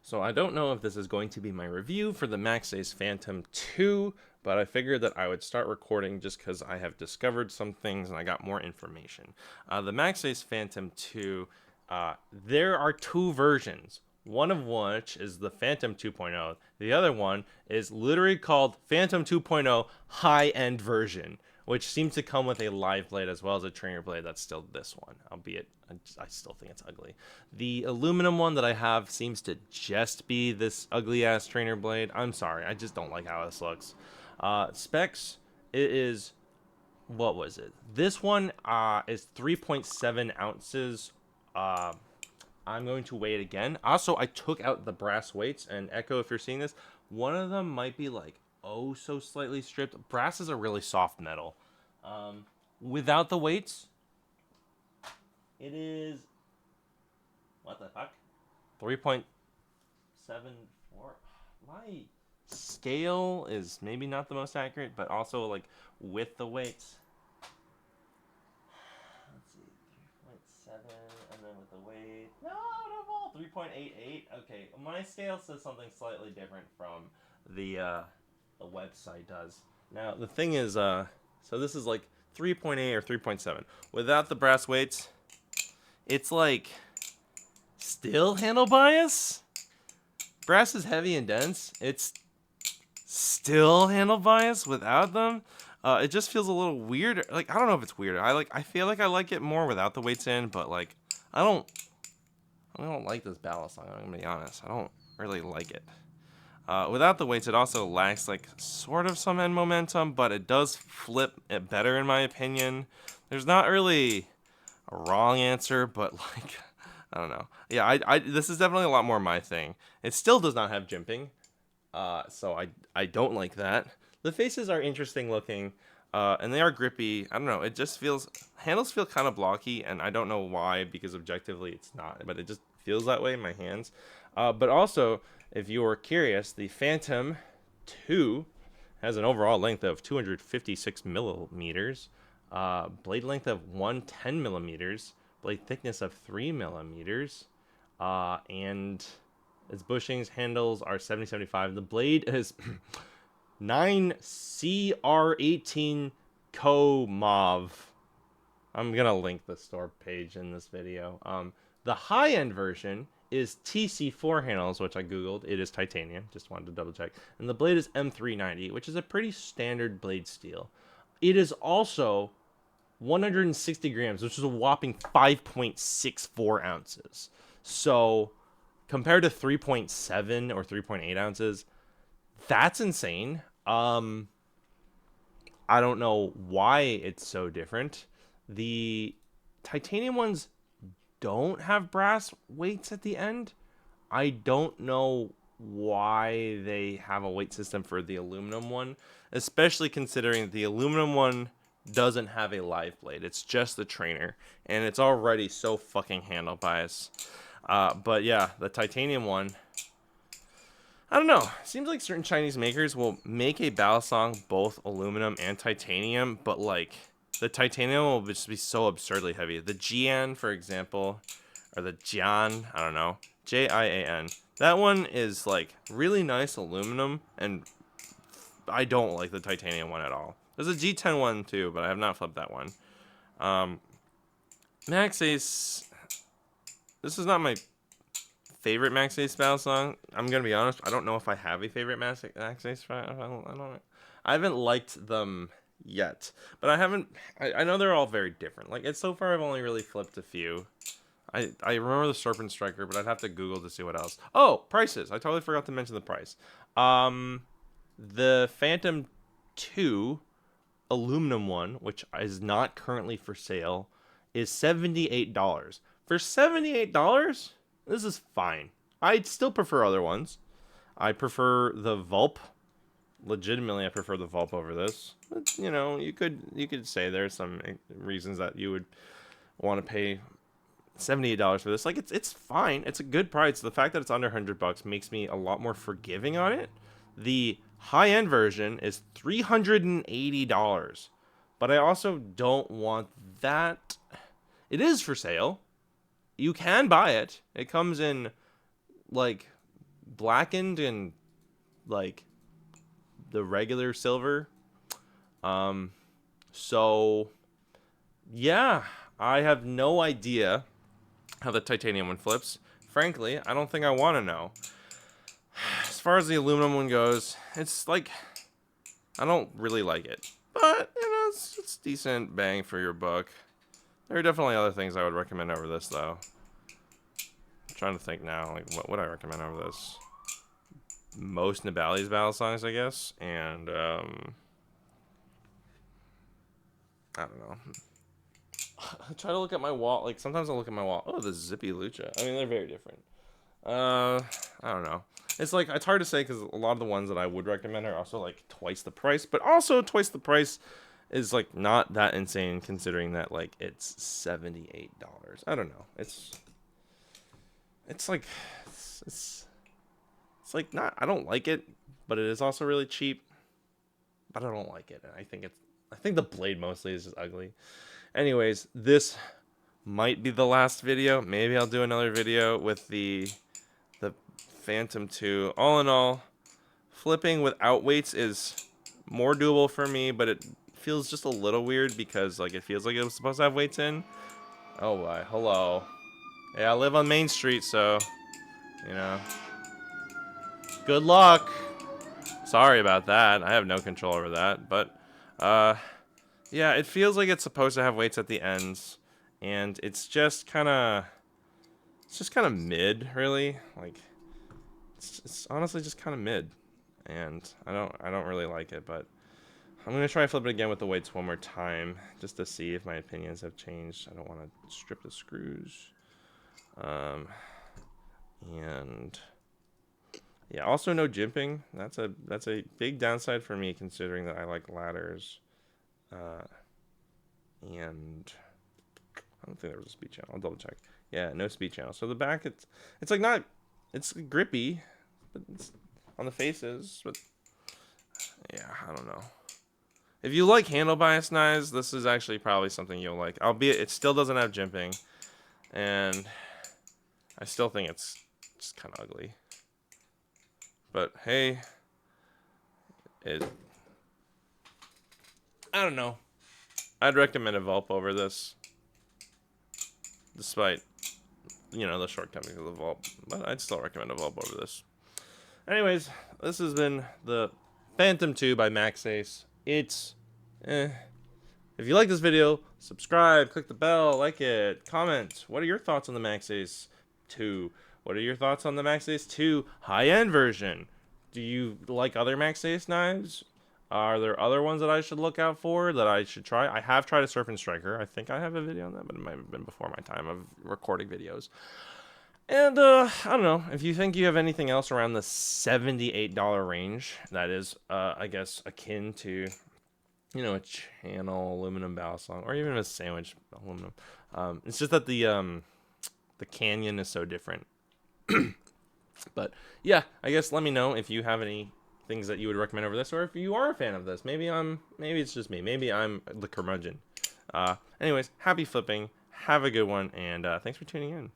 So I don't know if this is going to be my review for the Maxace Phantom 2, but I figured that I would start recording just because I have discovered some things and I got more information. The Maxace Phantom 2, there are two versions. One of which is the Phantom 2.0. The other one is literally called Phantom 2.0 high-end version, which seems to come with a live blade as well as a trainer blade. That's still this one, albeit I still think it's ugly. The aluminum one that I have seems to just be this ugly ass trainer blade. I'm sorry, I just don't like how this looks. Specs, it is, what was it? This one is 3.7 ounces. I'm going to weigh it again. Also, I took out the brass weights, and Echo, if you're seeing this, one of them might be like oh so slightly stripped. Brass is a really soft metal. Without the weights, it is, what the fuck? 3.74. My scale is maybe not the most accurate, but also like with the weights. Let's see, 3.7, and then with the weight, no, not all. 3.88. Okay, my scale says something slightly different from the website does. Now the thing is, so this is like 3.8 or 3.7. Without the brass weights, it's like still handle bias. Brass is heavy and dense. It's still handle bias without them. It just feels a little weird. Like, I don't know if it's weird. I feel like I like it more without the weights in, but like I don't like this Balisong. I'm gonna be honest. I don't really like it. Without the weights, it also lacks like sort of some end momentum, but it does flip it better in my opinion. There's not really a wrong answer, but like I don't know. Yeah, I this is definitely a lot more my thing. It still does not have jimping, so I don't like that. The faces are interesting looking, and they are grippy. I don't know. It just feels handles feel kind of blocky, and I don't know why because objectively it's not, but it just feels that way in my hands. But also, if you were curious, the Phantom 2 has an overall length of 256 millimeters, blade length of 110 millimeters, blade thickness of 3 millimeters, and its bushings handles are 70-75. The blade is 9CR18 Co Mauve. I'm gonna link the store page in this video. The high-end version is TC4 handles, which I googled. It is titanium. Just wanted to double check. And the blade is M390, which is a pretty standard blade steel. It is also 160 grams, which is a whopping 5.64 ounces. So compared to 3.7 or 3.8 ounces, that's insane. I don't know why it's so different. The titanium ones don't have brass weights at the end. I don't know why they have a weight system for the aluminum one, especially considering the aluminum one doesn't have a live blade. It's just the trainer, and it's already so fucking handle bias. But yeah, the titanium one, I don't know. Seems like certain Chinese makers will make a Balisong both aluminum and titanium, but like the titanium will just be so absurdly heavy. The Jian, for example, or the Jian, I don't know, Jian. That one is like really nice aluminum, and I don't like the titanium one at all. There's a G10 one too, but I have not flipped that one. Maxace, this is not my favorite Maxace Balisong. I'm gonna be honest. I don't know if I have a favorite Maxace. I haven't liked them yet, but I know they're all very different. Like so far, I've only really flipped a few. I remember the Serpent Striker, but I'd have to Google to see what else. Oh, prices! I totally forgot to mention the price. The Phantom 2 aluminum one, which is not currently for sale, is $78. For $78, this is fine. I still prefer other ones. I prefer the Vulp. Legitimately, I prefer the Vulp over this. But, you know, you could say there's some reasons that you would want to pay $78 for this. Like it's fine. It's a good price. The fact that it's under $100 makes me a lot more forgiving on it. The high-end version is $380, but I also don't want that. It is for sale. You can buy it. It comes in like blackened and like the regular silver. So yeah, I have no idea how the titanium one flips. Frankly, I don't think I want to know. As far as the aluminum one goes, it's like, I don't really like it. But, you know, it's decent bang for your buck. There are definitely other things I would recommend over this, though. I'm trying to think now, like, what would I recommend over this? Most Nibali's Balisongs, I guess. And, I don't know. I try to look at my wall. Like, sometimes I'll look at my wall. Oh, the Zippy Lucha. I mean, they're very different. I don't know. It's like, it's hard to say because a lot of the ones that I would recommend are also like twice the price, but also twice the price is like not that insane considering that like it's $78. I don't know. It's like it's like not, I don't like it, but it is also really cheap. But I don't like it. And I think the blade mostly is just ugly. Anyways, this might be the last video. Maybe I'll do another video with the Phantom 2. All in all, flipping without weights is more doable for me, but it feels just a little weird because like it feels like it was supposed to have weights in. Oh boy, hello. Yeah, I live on Main Street, so you know. Good luck. Sorry about that. I have no control over that, but yeah, it feels like it's supposed to have weights at the ends, and it's just kind of mid, really. Like it's honestly just kind of mid, and I don't really like it, but I'm gonna try and flip it again with the weights one more time just to see if my opinions have changed. I don't want to strip the screws, and yeah, also no jimping. That's a big downside for me considering that I like ladders, and I don't think there was a speed channel. I'll double check. Yeah, no speed channel. So the back, it's like not. It's grippy, but it's on the faces, but yeah, I don't know. If you like handle bias knives, this is actually probably something you'll like. Albeit, it still doesn't have jimping, and I still think it's just kind of ugly. But hey, I don't know. I'd recommend a Vulp over this, despite, you know, the shortcomings of the Vulp, but I'd still recommend a Vulp over this. Anyways, this has been the Phantom 2 by Maxace. It's, If you like this video, subscribe, click the bell, like it, comment. What are your thoughts on the Maxace 2? What are your thoughts on the Maxace 2 high-end version? Do you like other Maxace knives? Are there other ones that I should look out for, that I should try? I have tried a Surf and Striker. I think I have a video on that, but it might have been before my time of recording videos. And, I don't know, if you think you have anything else around the $78 range, that is, I guess, akin to, you know, a channel aluminum Balisong, or even a sandwich aluminum. It's just that the canyon is so different. But, yeah, I guess let me know if you have any things that you would recommend over this, or if you are a fan of this. Maybe it's just me. Maybe I'm the curmudgeon. Anyways, happy flipping. Have a good one, and thanks for tuning in.